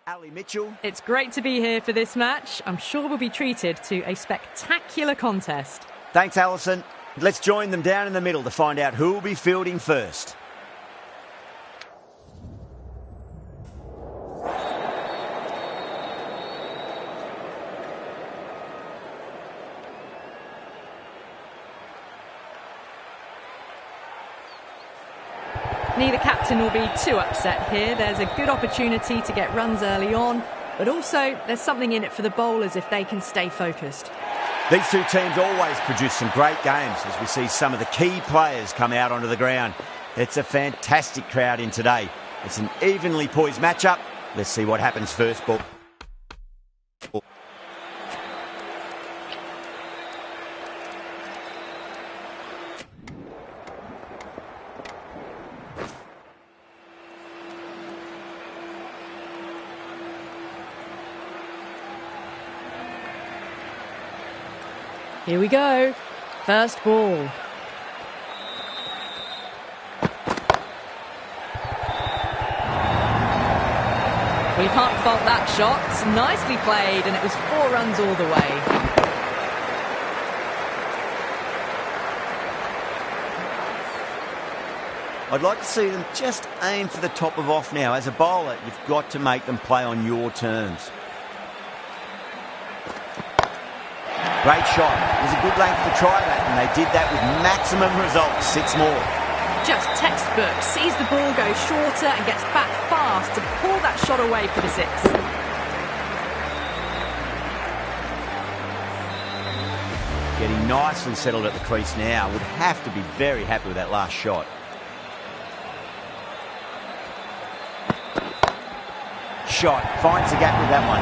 Ali Mitchell. It's great to be here for this match. I'm sure we'll be treated to a spectacular contest. Thanks, Alison. Let's join them down in the middle to find out who will be fielding first. Neither captain will be too upset here. There's a good opportunity to get runs early on, but also there's something in it for the bowlers if they can stay focused. These two teams always produce some great games as we see some of the key players come out onto the ground. It's a fantastic crowd in today. It's an evenly poised matchup. Let's see what happens first ball. Here we go. First ball. Well, you can't fault that shot. Nicely played, and it was 4 runs all the way. I'd like to see them just aim for the top of off now. As a bowler, you've got to make them play on your terms. Great shot. It was a good length to try that, and they did that with maximum results. 6 more. Just textbook. Sees the ball go shorter and gets back fast to pull that shot away for the 6. Getting nicely settled at the crease now. Would have to be very happy with that last shot. Shot. Finds the gap with that one.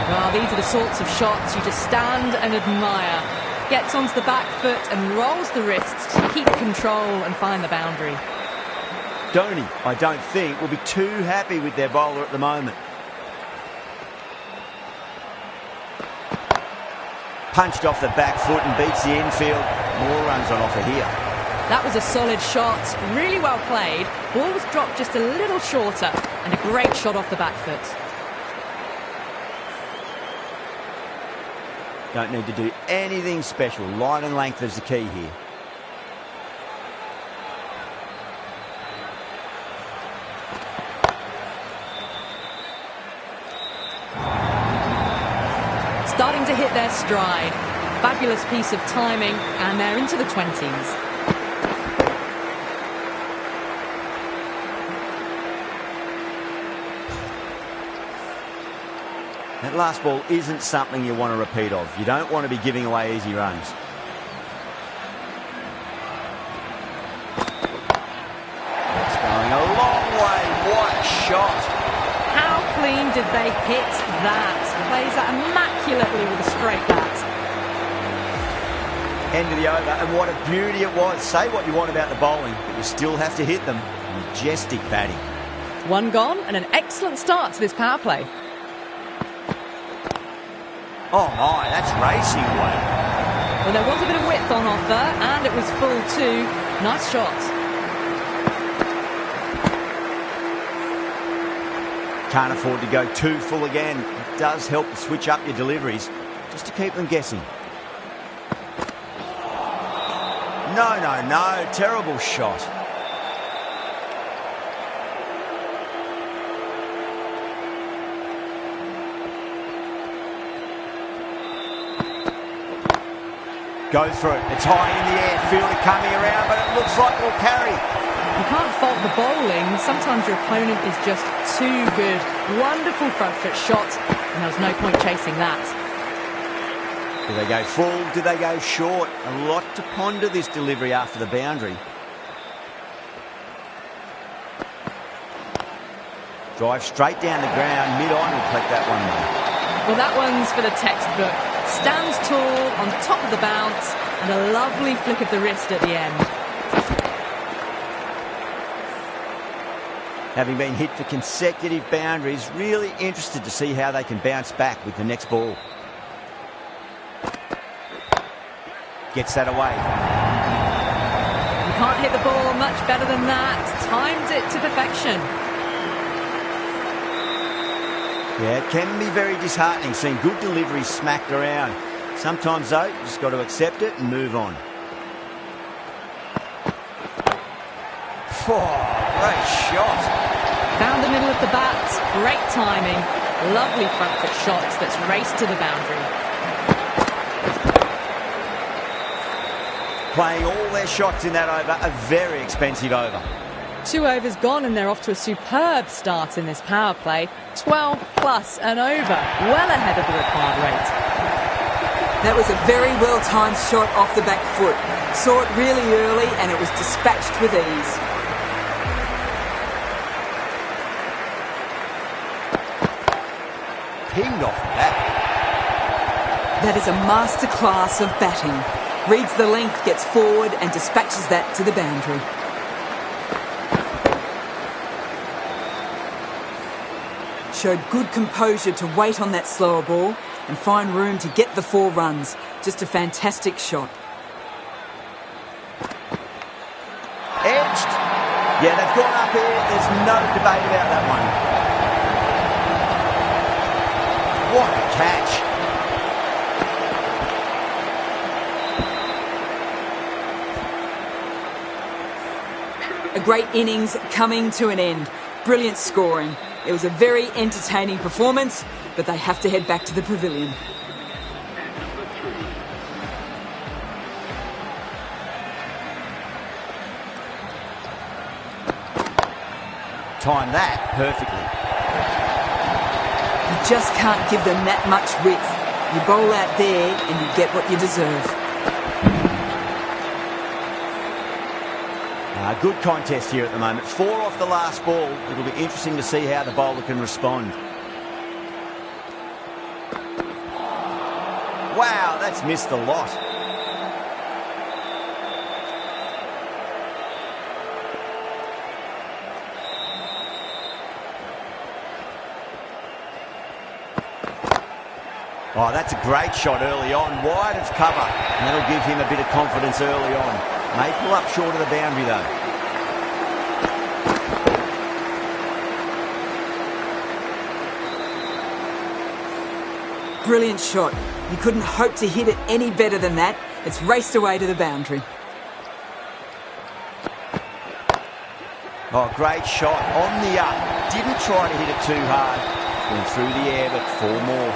Well, these are the sorts of shots you just stand and admire. Gets onto the back foot and rolls the wrists to keep control and find the boundary. Dhoni, I don't think, will be too happy with their bowler at the moment. Punched off the back foot and beats the infield. More runs on offer here. That was a solid shot, really well played. Ball was dropped just a little shorter and a great shot off the back foot. Don't need to do anything special. Line and length is the key here. Starting to hit their stride. Fabulous piece of timing, and they're into the 20s. That last ball isn't something you want to repeat of. You don't want to be giving away easy runs. That's going a long way. What a shot. How clean did they hit that? Plays that immaculately with a straight bat. End of the over, and what a beauty it was. Say what you want about the bowling, but you still have to hit them. Majestic batting. 1 gone, and an excellent start to this power play. Oh my, that's racing away. Well, there was a bit of width on offer, and it was full too. Nice shot. Can't afford to go too full again. It does help to switch up your deliveries, just to keep them guessing. No, terrible shot. Go through it. It's high in the air. Fielder coming around, but it looks like it will carry. You can't fault the bowling. Sometimes your opponent is just too good. Wonderful front foot shot, and there was no point chasing that. Do they go full? Do they go short? A lot to ponder this delivery after the boundary. Drive straight down the ground. Mid-on will collect that one though. Well, that one's for the textbook. Stands tall on top of the bounce and a lovely flick of the wrist at the end. Having been hit for consecutive boundaries, really interested to see how they can bounce back with the next ball. Gets that away. You can't hit the ball much better than that. Timed it to perfection. Yeah, it can be very disheartening seeing good deliveries smacked around. Sometimes, though, you just got to accept it and move on. Oh, great shot. Found the middle of the bat. Great timing. Lovely front foot shots that's raced to the boundary. Playing all their shots in that over, a very expensive over. 2 overs gone and they're off to a superb start in this power play. 12 plus and over, well ahead of the required rate. That was a very well-timed shot off the back foot. Saw it really early and it was dispatched with ease. Pinged off the bat. That is a masterclass of batting. Reads the length, gets forward and dispatches that to the boundary. Showed good composure to wait on that slower ball and find room to get the 4 runs. Just a fantastic shot. Edged. Yeah, they've gone up here. There's no debate about that one. What a catch. A great innings coming to an end. Brilliant scoring. It was a very entertaining performance, but they have to head back to the pavilion. Time that perfectly. You just can't give them that much width. You bowl out there and you get what you deserve. Good contest here at the moment. 4 off the last ball. It'll be interesting to see how the bowler can respond. Wow, that's missed a lot. Oh, that's a great shot early on. Wide of cover. And that'll give him a bit of confidence early on. May pull up short of the boundary, though. Brilliant shot. You couldn't hope to hit it any better than that. It's raced away to the boundary. Oh, great shot. On the up. Didn't try to hit it too hard. Went through the air, but 4 more.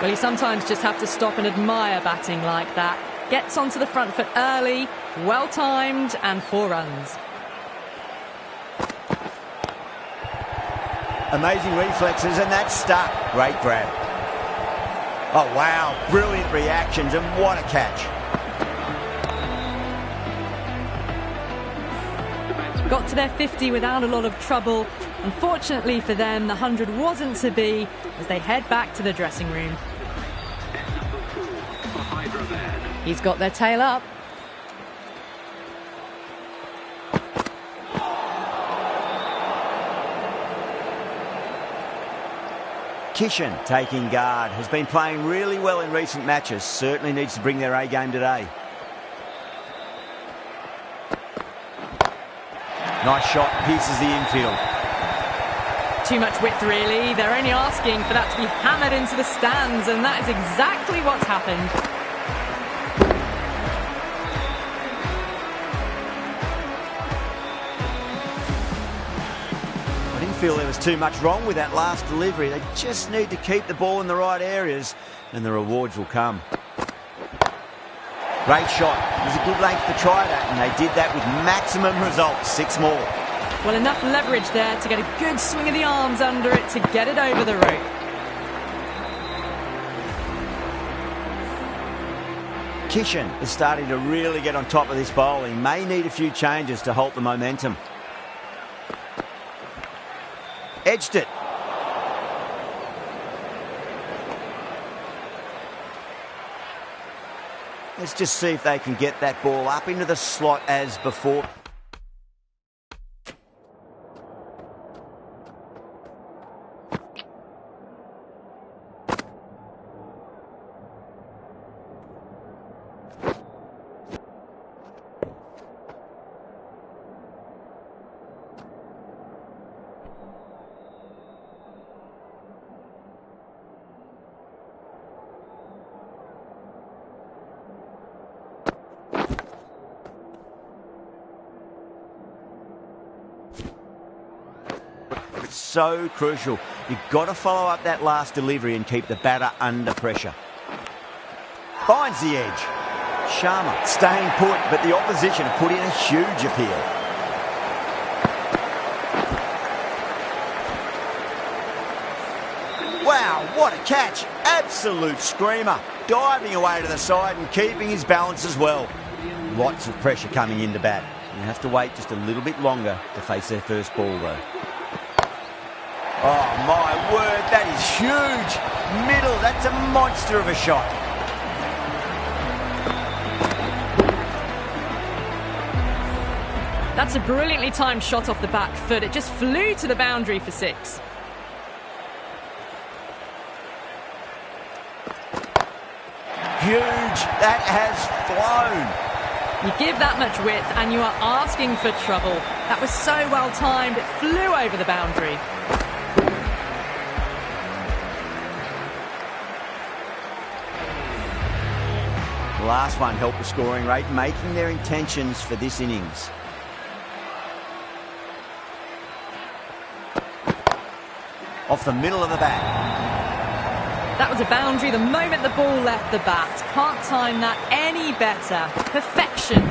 Well, you sometimes just have to stop and admire batting like that. Gets onto the front foot early, well-timed, and 4 runs. Amazing reflexes, and that's stuck. Great grab. Oh, wow. Brilliant reactions, and what a catch. Got to their 50 without a lot of trouble. Unfortunately for them, the 100 wasn't to be as they head back to the dressing room. He's got their tail up. Kishan taking guard. Has been playing really well in recent matches. Certainly needs to bring their A game today. Nice shot, pierces the infield. Too much width, really. They're only asking for that to be hammered into the stands, and that is exactly what's happened. I didn't feel there was too much wrong with that last delivery. They just need to keep the ball in the right areas, and the rewards will come. Great shot. It was a good length to try that, and they did that with maximum results. 6 more. Well, enough leverage there to get a good swing of the arms under it to get it over the rope. Kishan is starting to really get on top of this bowling. May need a few changes to halt the momentum. Edged it. Let's just see if they can get that ball up into the slot as before. It's so crucial. You've got to follow up that last delivery and keep the batter under pressure. Finds the edge. Sharma staying put, but the opposition have put in a huge appeal. Wow, what a catch. Absolute screamer. Diving away to the side and keeping his balance as well. Lots of pressure coming into bat. You have to wait just a little bit longer to face their first ball, though. Oh, my word, that is huge. Middle, that's a monster of a shot. That's a brilliantly timed shot off the back foot. It just flew to the boundary for 6. Huge. That has flown. You give that much width and you are asking for trouble. That was so well timed, it flew over the boundary. The last one helped the scoring rate, making their intentions for this innings. Off the middle of the bat. That was a boundary the moment the ball left the bat. Can't time that any better. Perfection.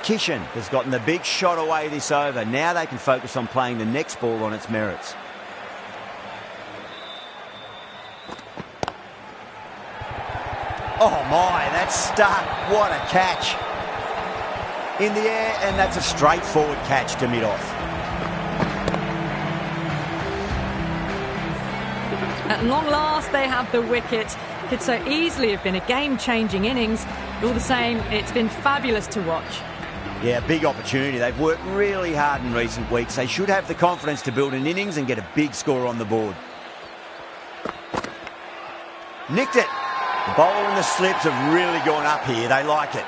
Kishan has gotten the big shot away this over. Now they can focus on playing the next ball on its merits. Oh my, that's stuck. What a catch. In the air, and that's a straightforward catch to mid-off. At long last, they have the wicket. Could so easily have been a game-changing innings. All the same, it's been fabulous to watch. Yeah, big opportunity. They've worked really hard in recent weeks. They should have the confidence to build an innings and get a big score on the board. Nicked it. The bowler and the slips have really gone up here. They like it.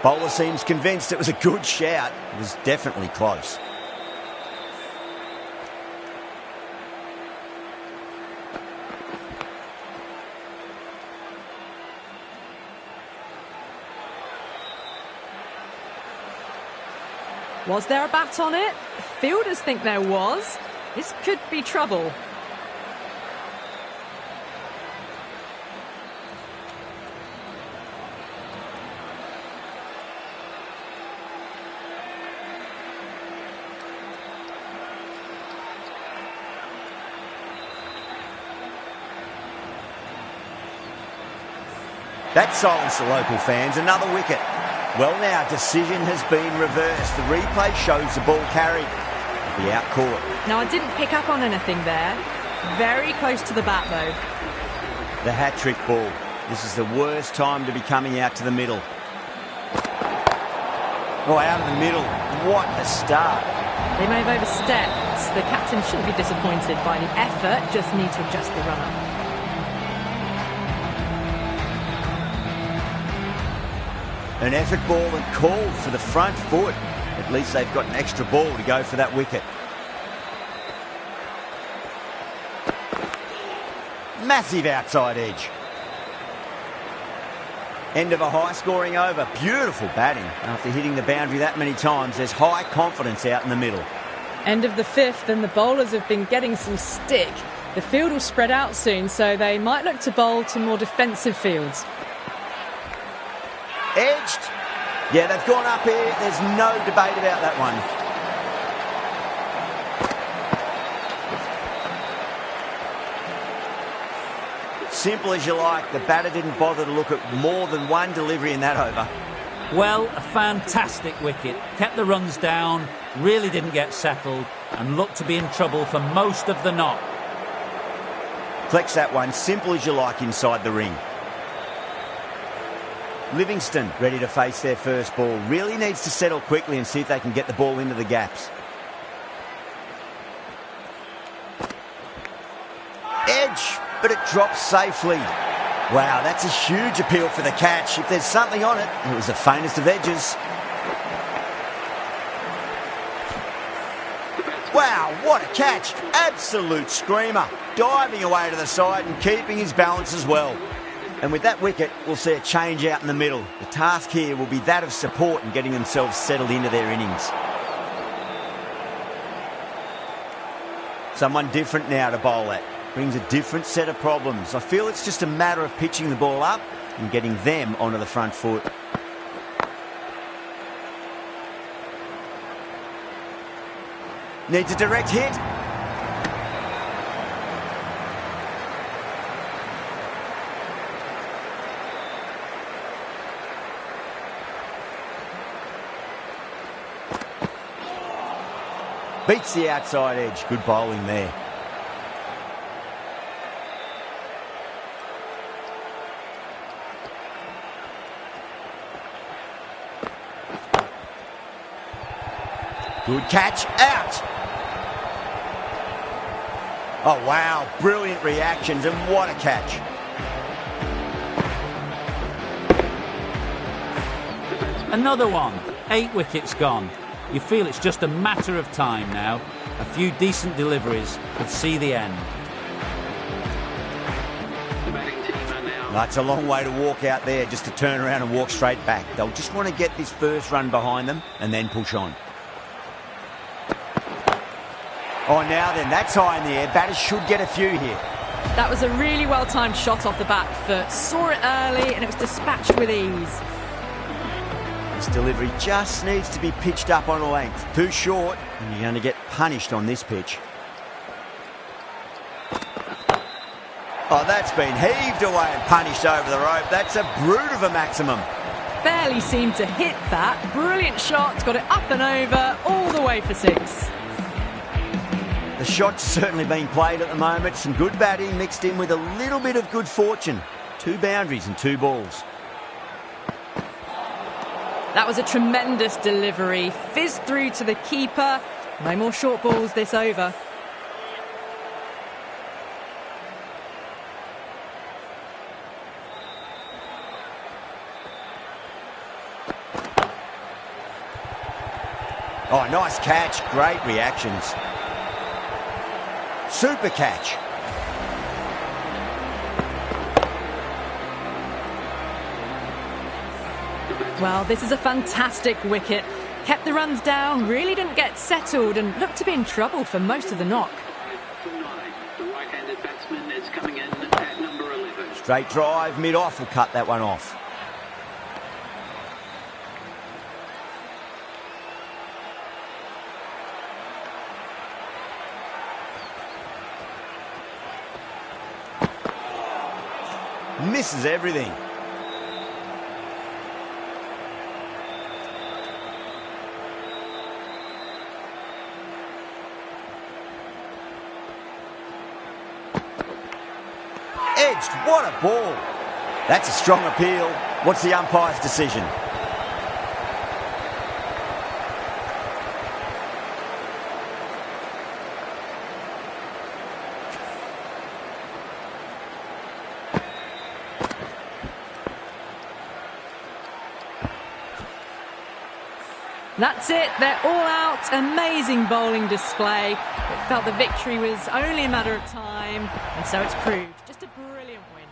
Bowler seems convinced it was a good shout. It was definitely close. Was there a bat on it? Fielders think there was. This could be trouble. That silenced the local fans. Another wicket. Well, now, decision has been reversed. The replay shows the ball carried. The out court. Now, I didn't pick up on anything there. Very close to the bat, though. The hat-trick ball. This is the worst time to be coming out to the middle. Oh, out of the middle. What a start. They may have overstepped. The captain shouldn't be disappointed by the effort. Just need to adjust the runner. An effort ball and called for the front foot. At least they've got an extra ball to go for that wicket. Massive outside edge. End of a high-scoring over. Beautiful batting. After hitting the boundary that many times, there's high confidence out in the middle. End of the 5th, and the bowlers have been getting some stick. The field will spread out soon, so they might look to bowl to more defensive fields. Edged. Yeah, they've gone up here. There's no debate about that one. Simple as you like. The batter didn't bother to look at more than one delivery in that over. Well, a fantastic wicket. Kept the runs down, really didn't get settled, and looked to be in trouble for most of the knock. Collects that one. Simple as you like inside the ring. Livingston ready to face their first ball. Really needs to settle quickly and see if they can get the ball into the gaps. Edge, but it drops safely. Wow, that's a huge appeal for the catch. If there's something on it, it was the faintest of edges. Wow, What a catch. Absolute screamer. Diving away to the side and keeping his balance as well. And with that wicket, we'll see a change out in the middle. The task here will be that of support and getting themselves settled into their innings. Someone different now to bowl at. Brings a different set of problems. I feel it's just a matter of pitching the ball up and getting them onto the front foot. Needs a direct hit. Beats the outside edge. Good bowling there. Good catch. Out. Oh, wow. Brilliant reactions, and what a catch. Another one. 8 wickets gone. You feel it's just a matter of time now. A few decent deliveries could see the end. That's a long way to walk out there just to turn around and walk straight back. They'll just want to get this first run behind them and then push on. Oh, now then, that's high in the air. Batters should get a few here. That was a really well-timed shot off the back foot. Saw it early and it was dispatched with ease. This delivery just needs to be pitched up on a length. Too short, and you're going to get punished on this pitch. Oh, that's been heaved away and punished over the rope. That's a brute of a maximum. Barely seemed to hit that. Brilliant shot, got it up and over, all the way for 6. The shot's certainly being played at the moment. Some good batting mixed in with a little bit of good fortune. 2 boundaries and 2 balls. That was a tremendous delivery. Fizzed through to the keeper. No more short balls this over. Oh, nice catch. Great reactions. Super catch. Well, this is a fantastic wicket. Kept the runs down, really didn't get settled and looked to be in trouble for most of the knock. The right-handed batsman is coming in at number 11. Straight drive, mid-off will cut that one off. Misses everything. Edged, what a ball. That's a strong appeal. What's the umpire's decision? That's it, they're all out. Amazing bowling display. It felt the victory was only a matter of time, and so it's proved. Just a brilliant win.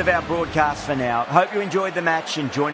of our broadcast for now. Hope you enjoyed the match and join